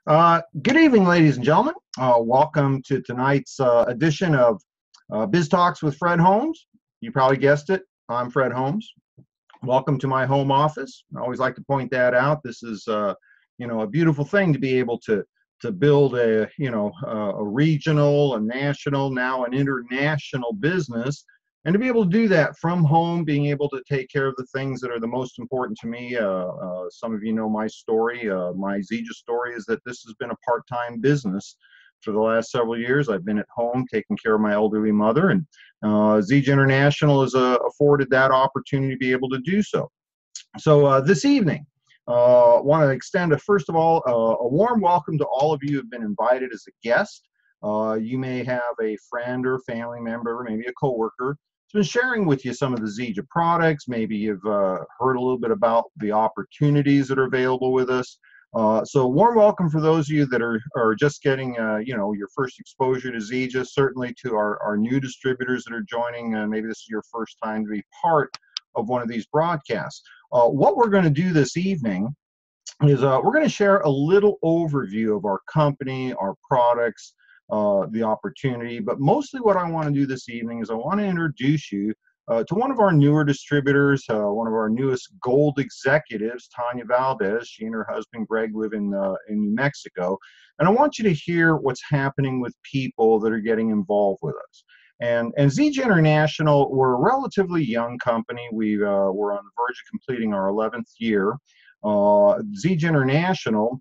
Good evening, ladies and gentlemen. Welcome to tonight's edition of Biz Talks with Fred Holmes. You probably guessed it. I'm Fred Holmes. Welcome to my home office. I always like to point that out. This is, a beautiful thing to be able to build a regional, a national, now an international business, and to be able to do that from home, being able to take care of the things that are the most important to me. Some of you know my story. My Zija story is that this has been a part-time business for the last several years. I've been at home taking care of my elderly mother, and Zija International has afforded that opportunity to be able to do so. So this evening, want to extend, first of all, a warm welcome to all of you who have been invited as a guest. You may have a friend or family member, maybe a coworker, who's been sharing with you some of the Zija products. Maybe you've heard a little bit about the opportunities that are available with us. So warm welcome for those of you that are just getting, your first exposure to Zija, certainly to our new distributors that are joining. Maybe this is your first time to be part of one of these broadcasts. What we're going to do this evening is we're going to share a little overview of our company, our products, the opportunity. But mostly what I want to do this evening is I want to introduce you to one of our newer distributors, one of our newest gold executives, Tanya Valdez. She and her husband Greg live in New Mexico. And I want you to hear what's happening with people that are getting involved with us. And Zija International, we're a relatively young company. We're on the verge of completing our 11th year. Zija International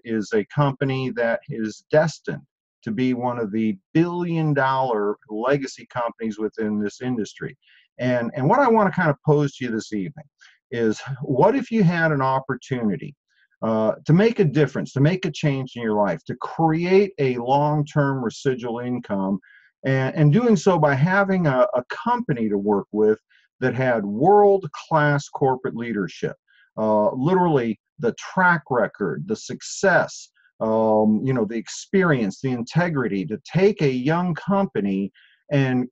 is a company that is destined to be one of the billion-dollar legacy companies within this industry. And what I want to kind of pose to you this evening is, what if you had an opportunity to make a difference, to make a change in your life, to create a long-term residual income, and doing so by having a company to work with that had world-class corporate leadership, literally the track record, the success, the experience, the integrity to take a young company and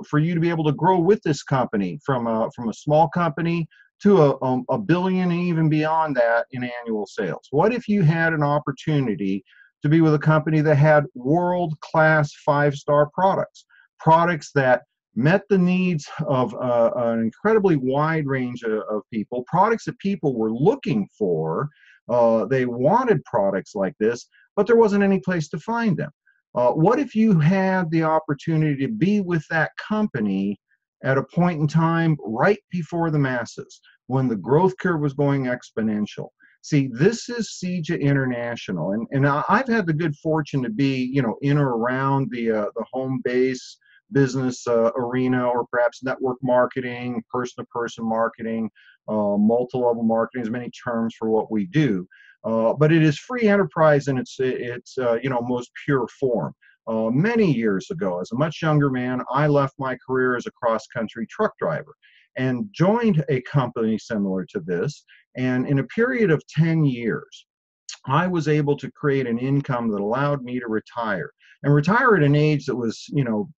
for you to be able to grow with this company from a small company to a billion and even beyond that in annual sales. What if you had an opportunity to be with a company that had world-class five-star products that met the needs of an incredibly wide range of people, products that people were looking for? They wanted products like this, but there wasn't any place to find them. What if you had the opportunity to be with that company at a point in time right before the masses, when the growth curve was going exponential? See, this is Zija International, and I've had the good fortune to be, in or around the home base business arena, or perhaps network marketing, person-to-person marketing, multi-level marketing, as many terms for what we do. But it is free enterprise in its most pure form. Many years ago, as a much younger man, I left my career as a cross-country truck driver and joined a company similar to this. And in a period of 10 years, I was able to create an income that allowed me to retire, and retire at an age that was,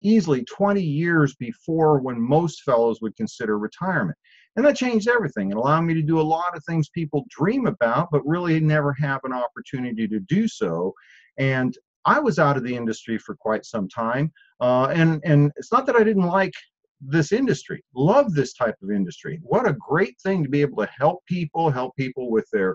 easily 20 years before when most fellows would consider retirement. And that changed everything. It allowed me to do a lot of things people dream about, but really never have an opportunity to do so. And I was out of the industry for quite some time. And it's not that I didn't like this industry, love this type of industry. What a great thing to be able to help people with their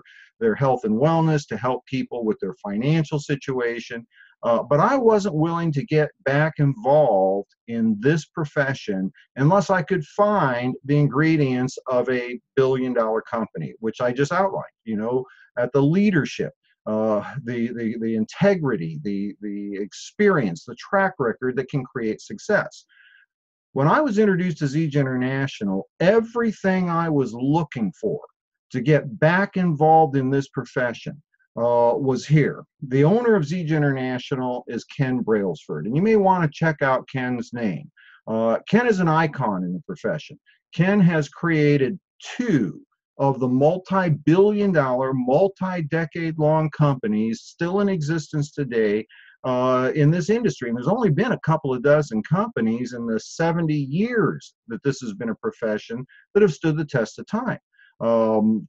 health and wellness, to help people with their financial situation. But I wasn't willing to get back involved in this profession unless I could find the ingredients of a billion-dollar company, which I just outlined, at the leadership, the integrity, the experience, the track record that can create success. When I was introduced to Zija International, everything I was looking for to get back involved in this profession was here. The owner of Zija International is Ken Brailsford, and you may want to check out Ken's name. Ken is an icon in the profession. Ken has created two of the multi-billion-dollar, multi-decade-long companies still in existence today in this industry. And there's only been a couple of dozen companies in the 70 years that this has been a profession that have stood the test of time. In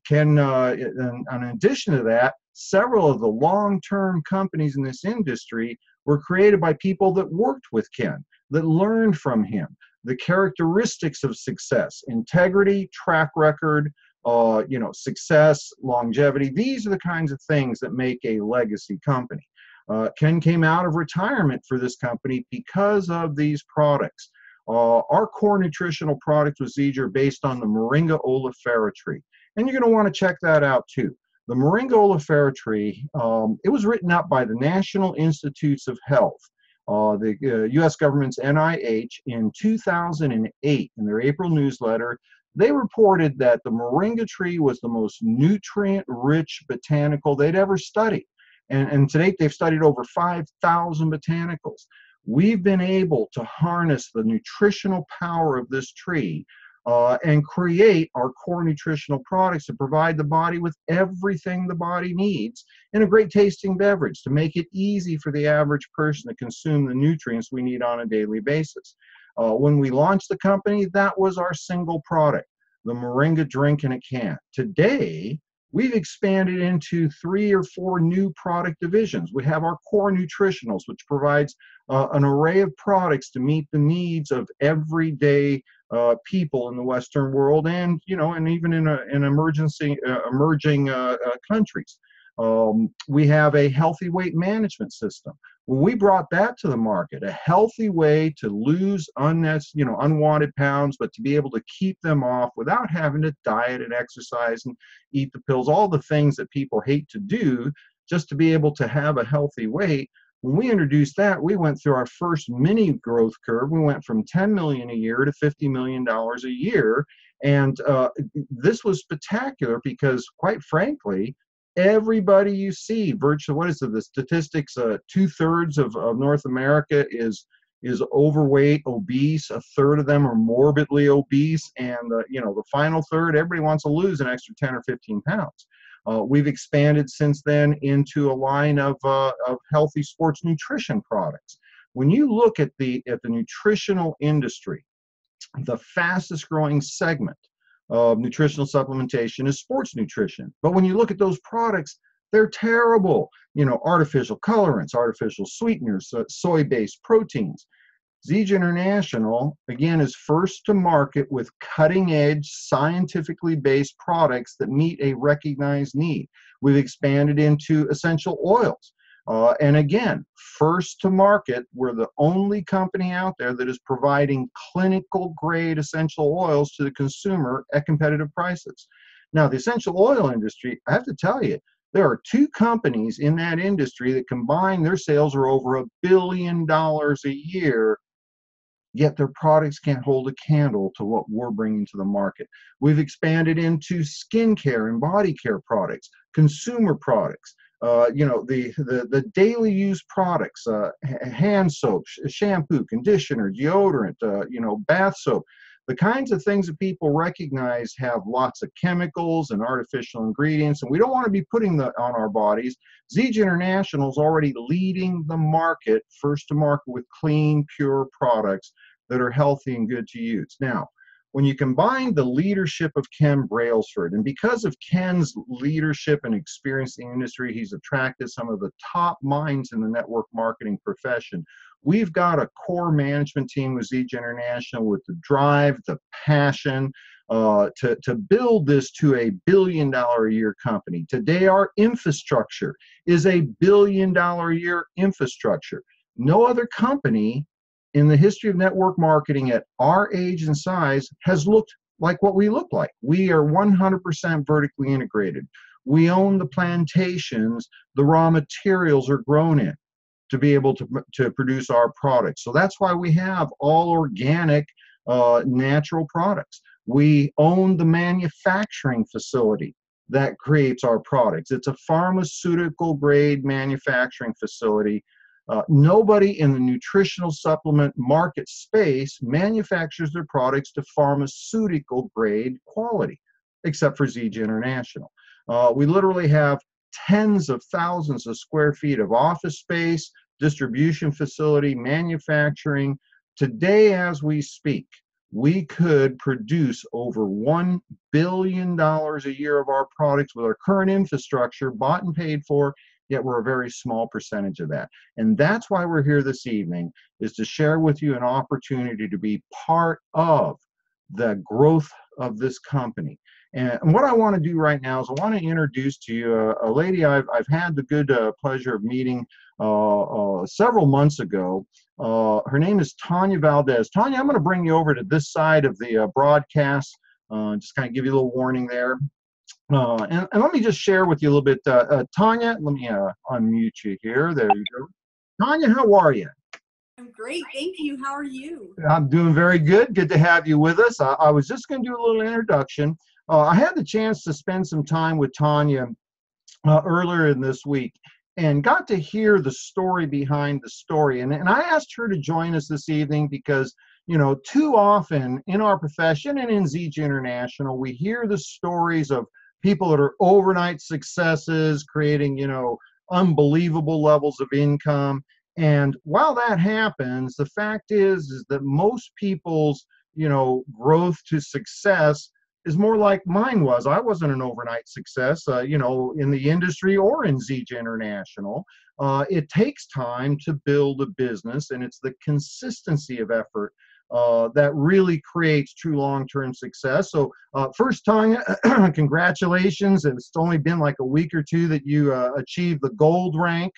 addition to that, several of the long-term companies in this industry were created by people that worked with Ken, that learned from him. The characteristics of success: integrity, track record, success, longevity. These are the kinds of things that make a legacy company. Ken came out of retirement for this company because of these products. Our core nutritional product was Zege are based on the Moringa oleifera tree. And you're going to want to check that out too. The Moringa oleifera tree, it was written up by the National Institutes of Health, the U.S. government's NIH, in 2008. In their April newsletter, they reported that the Moringa tree was the most nutrient-rich botanical they'd ever studied. And to date, they've studied over 5,000 botanicals. We've been able to harness the nutritional power of this tree and create our core nutritional products to provide the body with everything the body needs in a great tasting beverage to make it easy for the average person to consume the nutrients we need on a daily basis. When we launched the company, that was our single product, the Moringa drink in a can. Today, we've expanded into 3 or 4 new product divisions. We have our core nutritionals, which provides an array of products to meet the needs of everyday people in the Western world, and even in emerging countries. We have a healthy weight management system. When we brought that to the market, a healthy way to lose unwanted pounds, but to be able to keep them off without having to diet and exercise and eat the pills, all the things that people hate to do just to be able to have a healthy weight. When we introduced that, we went through our first mini growth curve. We went from $10 million a year to $50 million a year. And this was spectacular because, quite frankly, everybody you see, virtually, what is it, the statistics, 2/3 of North America is overweight, obese. 1/3 of them are morbidly obese. And, the final third, everybody wants to lose an extra 10 or 15 pounds. We've expanded since then into a line of healthy sports nutrition products. When you look at the nutritional industry, the fastest growing segment of nutritional supplementation is sports nutrition. But when you look at those products, they're terrible. Artificial colorants, artificial sweeteners, soy-based proteins. Zege International, again, is first to market with cutting-edge, scientifically based products that meet a recognized need. We've expanded into essential oils. And again, first to market, we're the only company out there that is providing clinical-grade essential oils to the consumer at competitive prices. Now, the essential oil industry, I have to tell you, there are 2 companies in that industry that combine their sales are over $1 billion a year, yet their products can't hold a candle to what we're bringing to the market. We've expanded into skincare and body care products, consumer products, the daily use products, hand soap, shampoo, conditioner, deodorant, bath soap. The kinds of things that people recognize have lots of chemicals and artificial ingredients, and we don't want to be putting that on our bodies. Zege International is already leading the market, first to market with clean, pure products that are healthy and good to use. Now, when you combine the leadership of Ken Brailsford, and because of Ken's leadership and experience in the industry, he's attracted some of the top minds in the network marketing profession. We've got a core management team with Zege International with the drive, the passion to build this to $1 billion a year company. Today, our infrastructure is $1 billion a year infrastructure. No other company in the history of network marketing at our age and size has looked like what we look like. We are 100% vertically integrated. We own the plantations the raw materials are grown in to be able to produce our products. So that's why we have all organic, natural products. We own the manufacturing facility that creates our products. It's a pharmaceutical grade manufacturing facility. Nobody in the nutritional supplement market space manufactures their products to pharmaceutical grade quality, except for Zege International. We literally have tens of thousands of square feet of office space, distribution facility, manufacturing. Today, as we speak, we could produce over $1 billion a year of our products with our current infrastructure bought and paid for, yet we're a very small percentage of that. And that's why we're here this evening, is to share with you an opportunity to be part of the growth of this company. And what I want to do right now is I want to introduce to you a lady I've had the good pleasure of meeting several months ago. Her name is Tanya Valdez. Tanya, I'm going to bring you over to this side of the broadcast, just kind of give you a little warning there. And let me just share with you a little bit. Tanya, let me unmute you here. There you go. Tanya, how are you? I'm great, thank you. How are you? I'm doing very good. Good to have you with us. I was just going to do a little introduction. I had the chance to spend some time with Tanya earlier in this week and got to hear the story behind the story. And I asked her to join us this evening because, you know, too often in our profession and in ZJ International, we hear the stories of people that are overnight successes, creating, you know, unbelievable levels of income. And while that happens, the fact is that most people's, you know, growth to success is more like mine was. I wasn't an overnight success, you know, in the industry or in ZJ International. It takes time to build a business, and it's the consistency of effort that really creates true long-term success. So first, Tanya, congratulations. It's only been like a week or two that you achieved the gold rank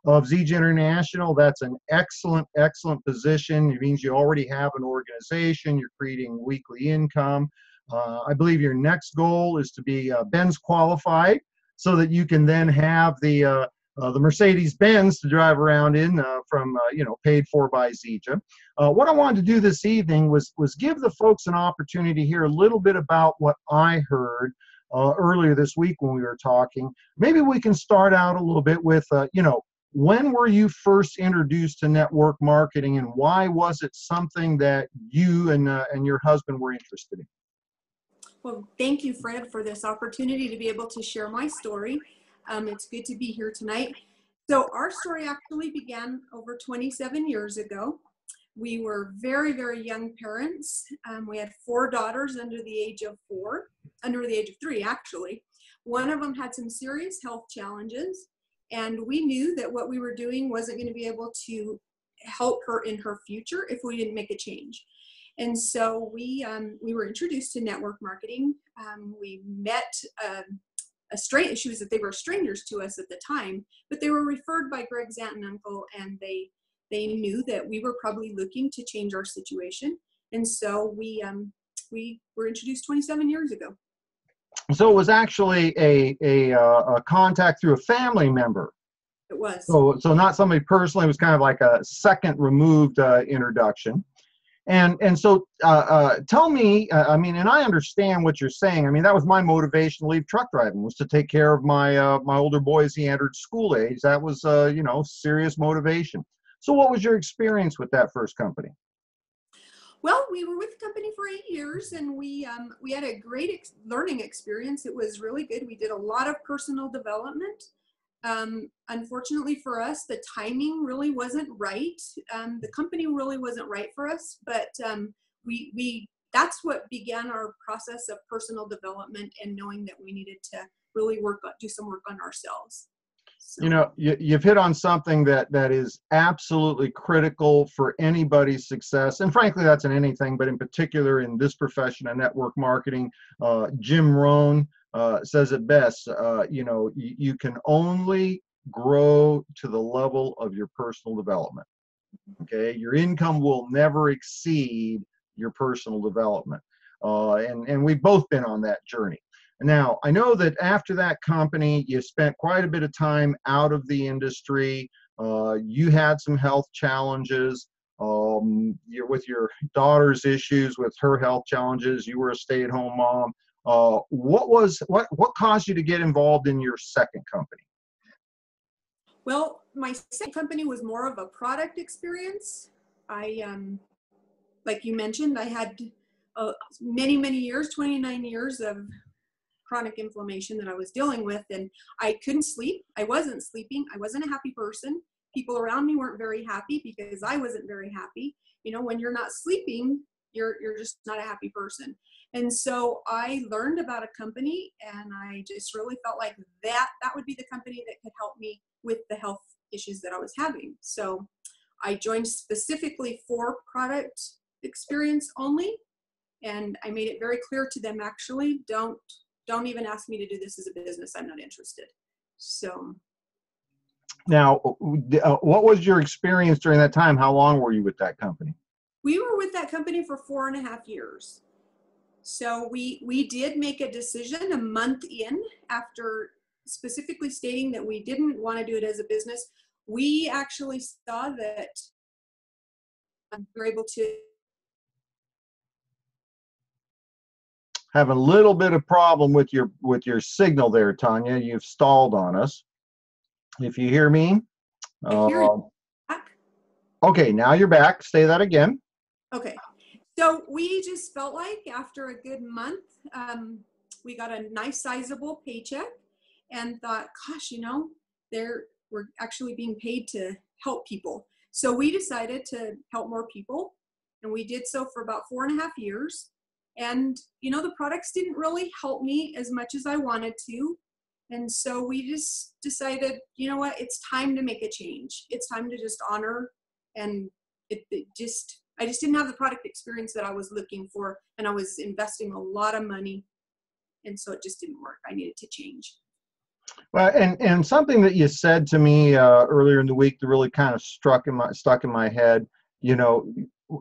of ZJ International. That's an excellent, excellent position. It means you already have an organization. You're creating weekly income. I believe your next goal is to be Benz qualified, so that you can then have the Mercedes-Benz to drive around in from, you know, paid for by ZJ. What I wanted to do this evening was give the folks an opportunity to hear a little bit about what I heard earlier this week when we were talking. Maybe we can start out a little bit with, you know, when were you first introduced to network marketing, and why was it something that you and your husband were interested in? Well, thank you, Fred, for this opportunity to be able to share my story. It's good to be here tonight. So our story actually began over 27 years ago. We were very, very young parents. We had 4 daughters under the age of 3, actually. One of them had some serious health challenges, and we knew that what we were doing wasn't going to be able to help her in her future if we didn't make a change. And so we were introduced to network marketing. We met they were strangers to us at the time, but they were referred by Greg's aunt and uncle, and they knew that we were probably looking to change our situation. And so we were introduced 27 years ago. So it was actually a contact through a family member. It was. So not somebody personally. It was kind of like a second removed introduction. And so tell me, I mean, and I understand what you're saying. I mean, that was my motivation to leave truck driving, was to take care of my my older boy as he entered school age. That was, you know, serious motivation. So what was your experience with that first company? Well, we were with the company for 8 years, and we had a great learning experience. It was really good. We did a lot of personal development. Unfortunately for us, the timing really wasn't right. The company really wasn't right for us, but that's what began our process of personal development and knowing that we needed to really do some work on ourselves. So. You know, you've hit on something that is absolutely critical for anybody's success. And frankly, that's in anything, but in particular in this profession of network marketing. Jim Rohn says it best, you know, you can only grow to the level of your personal development. Okay, your income will never exceed your personal development. And we've both been on that journey. Now, I know that after that company, you spent quite a bit of time out of the industry. You had some health challenges. You're with your daughter's issues with her health challenges. You were a stay-at-home mom. What caused you to get involved in your second company? Well, my second company was more of a product experience. Like you mentioned, I had many, many years, 29 years of chronic inflammation that I was dealing with, and I couldn't sleep. I wasn't sleeping. I wasn't a happy person. People around me weren't very happy because I wasn't very happy. You know, when you're not sleeping, you're just not a happy person. And so I learned about a company, and I just really felt like that would be the company that could help me with the health issues that I was having. So I joined specifically for product experience only, and I made it very clear to them, actually, don't even ask me to do this as a business. I'm not interested. So Now, what was your experience during that time? How long were you with that company? we were with that company for 4.5 years. So we did make a decision a month in, after specifically stating that we didn't want to do it as a business. We actually saw that we were able to. Have a little bit of problem with your signal there, Tanya. You've stalled on us. If you hear me. I hear you back. Okay, now you're back. Say that again. Okay. So we just felt like after a good month, we got a nice sizable paycheck, and thought, gosh, we're actually being paid to help people. So we decided to help more people, and we did so for about 4.5 years. And, the products didn't really help me as much as I wanted to. And so we just decided, you know what, it's time to make a change. It's time to just honor, and I just didn't have the product experience that I was looking for, and I was investing a lot of money, and so it just didn't work. I needed to change. Well, and something that you said to me earlier in the week that really kind of stuck in my head.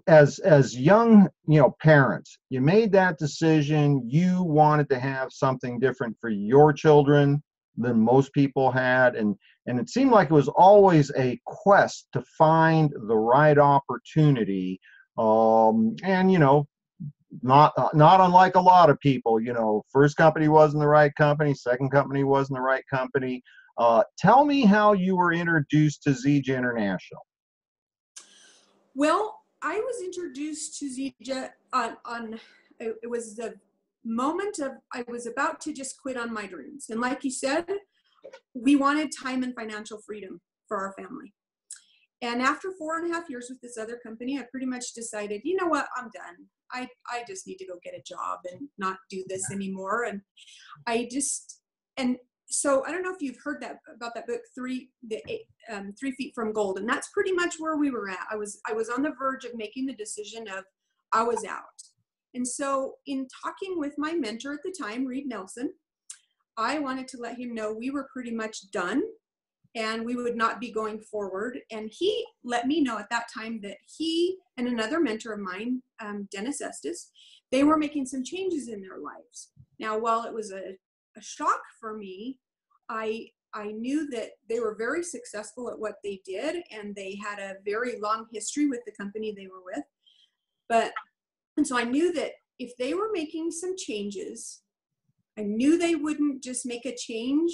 As young parents, you made that decision. You wanted to have something different for your children than most people had, and it seemed like it was always a quest to find the right opportunity. And not unlike a lot of people, first company wasn't the right company, second company wasn't the right company. Tell me how you were introduced to Zija International. Well, I was introduced to Zija on it was the moment of, I was about to just quit on my dreams. And like you said, we wanted time and financial freedom for our family. And after 4.5 years with this other company, I pretty much decided, you know what, I'm done. I just need to go get a job and not do this anymore. And so I don't know if you've heard about that book, 3 Feet from Gold. And that's pretty much where we were at. I was on the verge of making the decision of, I was out. And so in talking with my mentor at the time, Reed Nelson, I wanted to let him know we were pretty much done and we would not be going forward. And he let me know at that time that he and another mentor of mine, Dennis Estes, they were making some changes in their lives. Now, while it was a shock for me, I knew that they were very successful at what they did, and they had a very long history with the company they were with. And so I knew that if they were making some changes, I knew they wouldn't just make a change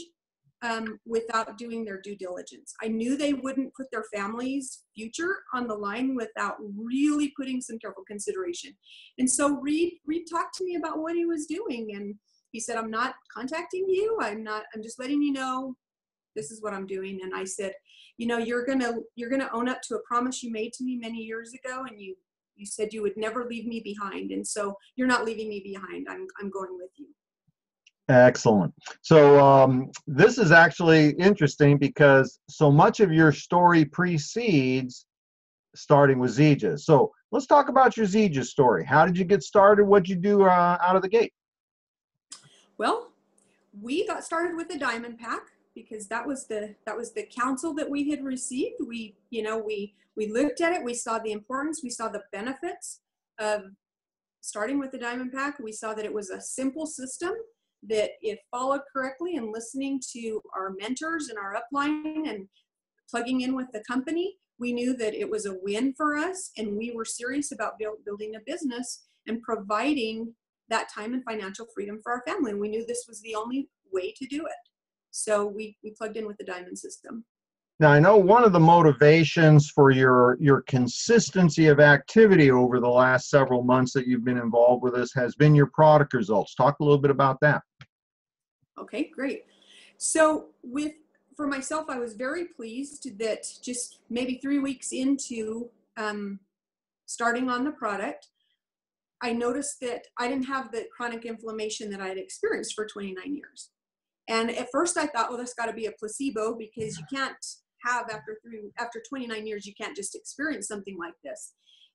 without doing their due diligence. I knew they wouldn't put their family's future on the line without really putting some careful consideration. And so Reed talked to me about what he was doing, and he said, I'm not contacting you. I'm just letting you know this is what I'm doing. And I said, you're gonna own up to a promise you made to me many years ago, and you said you would never leave me behind. And so you're not leaving me behind. I'm going with you. Excellent. So this is actually interesting because so much of your story precedes starting with Zija. So let's talk about your Zija story. How did you get started? What did you do out of the gate? Well, we got started with a diamond pack because that was the counsel that we had received. We looked at it. We saw the importance. We saw the benefits of starting with the diamond pack. We saw that it was a simple system, that if followed correctly and listening to our mentors and our upline and plugging in with the company, we knew that it was a win for us, and we were serious about building a business and providing that time and financial freedom for our family. And we knew this was the only way to do it. So we plugged in with the diamond system. Now, I know one of the motivations for your consistency of activity over the last several months that you've been involved with us has been your product results. Talk a little bit about that. Okay, great. So for myself, I was very pleased that just maybe 3 weeks into starting on the product, I noticed that I didn't have the chronic inflammation that I had experienced for 29 years. And at first I thought, well, that's got to be a placebo, because you can't have after 29 years, you can't just experience something like this.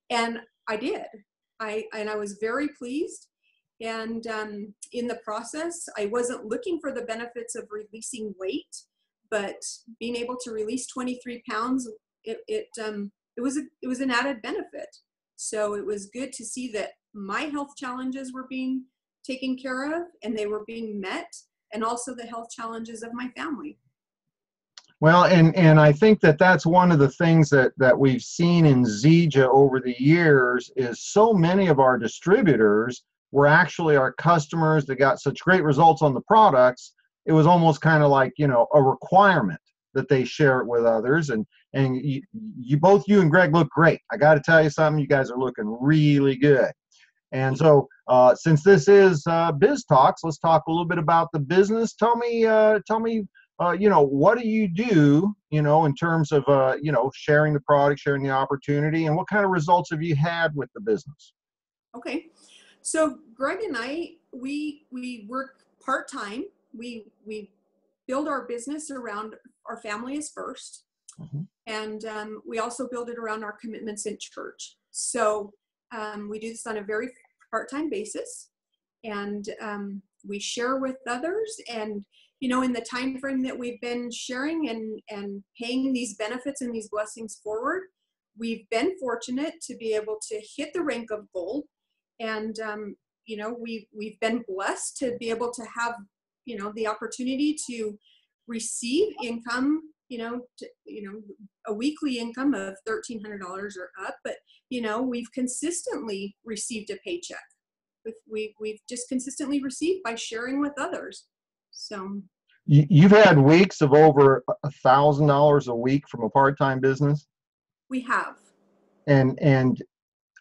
And I did. I was very pleased. And in the process, I wasn't looking for the benefits of releasing weight, but being able to release 23 pounds, it was an added benefit. So it was good to see that my health challenges were being taken care of and they were being met, and also the health challenges of my family. Well, and I think that that's one of the things that we've seen in Zija over the years, is so many of our distributors were actually our customers that got such great results on the products. It was almost kind of like, you know, a requirement that they share it with others. And both you and Greg look great. I got to tell you something, you guys are looking really good. And so since this is Biz Talks, let's talk a little bit about the business. Tell me, you know, what do you do, you know, in terms of, you know, sharing the product, sharing the opportunity, and what kind of results have you had with the business? Okay. So Greg and I, we work part-time. We build our business around our family is first. Mm-hmm. And we also build it around our commitments in church. So we do this on a very part-time basis, and we share with others. And, you know, in the time frame that we've been sharing and paying these benefits and these blessings forward, we've been fortunate to be able to hit the rank of gold. And, you know, we've been blessed to be able to have, you know, the opportunity to receive income, you know, a weekly income of $1,300 or up. But, you know, we've consistently received a paycheck. We've just consistently received by sharing with others. So You've had weeks of over $1,000 a week from a part-time business? we have. And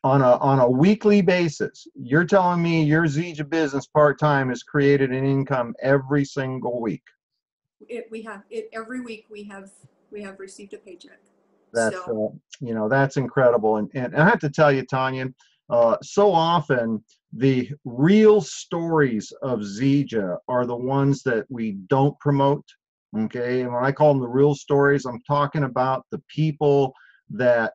on a weekly basis, you're telling me your Zija business part-time has created an income every single week? We have it every week. We have received a paycheck. That's So you know, that's incredible. And I have to tell you, Tanya, so often the real stories of Zija are the ones that we don't promote. Okay, and when I call them the real stories, I'm talking about the people that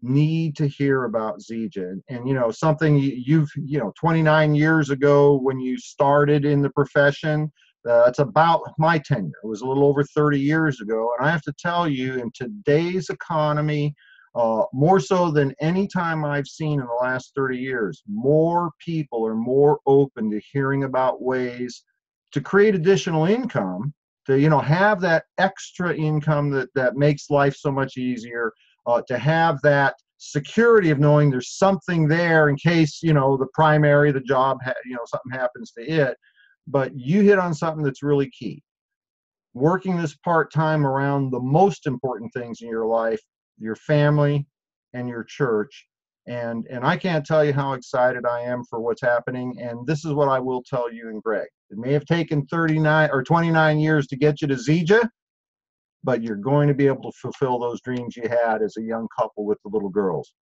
need to hear about Zija. And you know, something you know, 29 years ago when you started in the profession, it's about my tenure. It was a little over 30 years ago. And I have to tell you, in today's economy, more so than any time I've seen in the last 30 years, more people are more open to hearing about ways to create additional income, to, you know, have that extra income that makes life so much easier, to have that security of knowing there's something there in case, you know, the job, you know, something happens to it. But you hit on something that's really key. Working this part-time around the most important things in your life, your family and your church. And I can't tell you how excited I am for what's happening. And this is what I will tell you and Greg. It may have taken 39 or 29 years to get you to Zija, but you're going to be able to fulfill those dreams you had as a young couple with the little girls.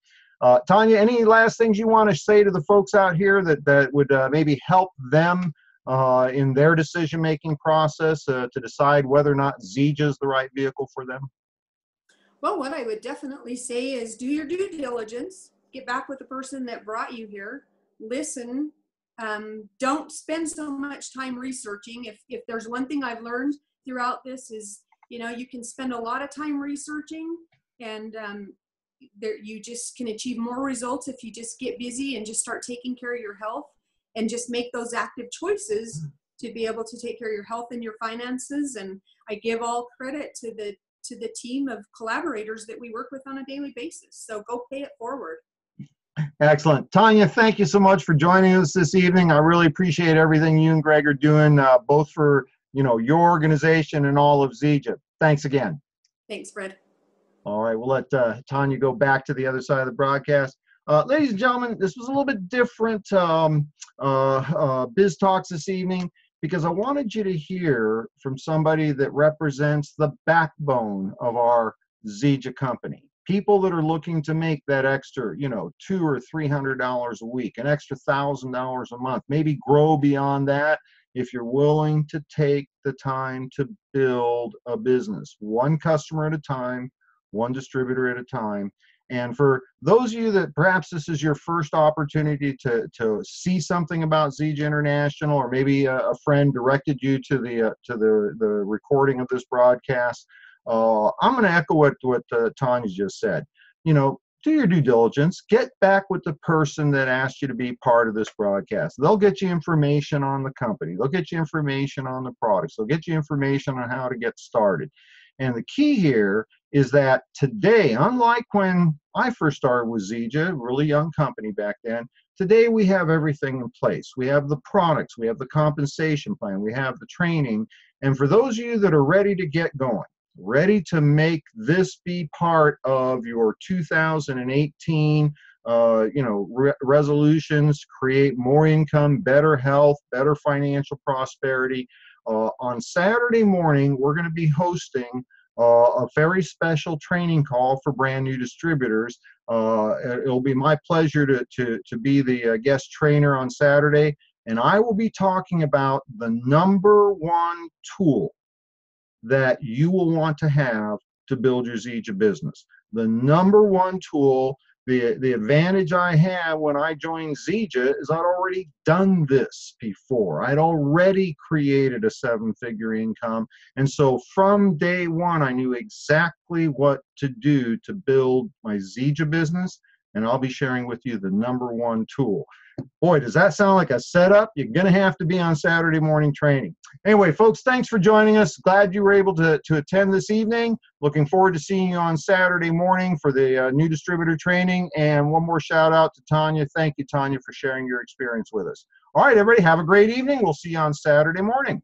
Tanya, any last things you want to say to the folks out here that would maybe help them in their decision-making process to decide whether or not Zija is the right vehicle for them? well, what I would definitely say is do your due diligence, get back with the person that brought you here, listen, don't spend so much time researching. If there's one thing I've learned throughout this is, you know, you can spend a lot of time researching, and you just can achieve more results if you just get busy and just start taking care of your health and just make those active choices to be able to take care of your health and your finances. And I give all credit to the team of collaborators that we work with on a daily basis. So go pay it forward. Excellent. Tanya, thank you so much for joining us this evening. I really appreciate everything you and Greg are doing, both for, you know, your organization and all of Zija. Thanks again. Thanks, Fred. All right, we'll let Tanya go back to the other side of the broadcast. Ladies and gentlemen, this was a little bit different Biz Talks this evening, because I wanted you to hear from somebody that represents the backbone of our Zija company. People that are looking to make that extra, $200 or $300 a week, an extra $1,000 a month, maybe grow beyond that if you're willing to take the time to build a business, one customer at a time, one distributor at a time. And for those of you that perhaps this is your first opportunity to see something about ZJ International, or maybe a friend directed you to the recording of this broadcast, I'm going to echo what Tanya just said. Do your due diligence. Get back with the person that asked you to be part of this broadcast. They'll get you information on the company. They'll get you information on the products. They'll get you information on how to get started. And the key here is that today, unlike when I first started with ZJ, a really young company back then, today we have everything in place. We have the products, we have the compensation plan, we have the training. And for those of you that are ready to get going, ready to make this be part of your 2018 resolutions, create more income, better health, better financial prosperity. On Saturday morning, we're going to be hosting a very special training call for brand new distributors. It'll be my pleasure to be the guest trainer on Saturday, and I will be talking about the #1 tool that you will want to have to build your ZJ business. The #1 tool, the advantage I have when I joined ZJ is I'd already done this before. I'd already created a 7-figure income. And so from day one, I knew exactly what to do to build my ZJ business. And I'll be sharing with you the #1 tool. Boy, does that sound like a setup? You're going to have to be on Saturday morning training. Anyway, folks, thanks for joining us. Glad you were able to attend this evening. Looking forward to seeing you on Saturday morning for the new distributor training. And one more shout out to Tanya. Thank you, Tanya, for sharing your experience with us. All right, everybody, have a great evening. We'll see you on Saturday morning.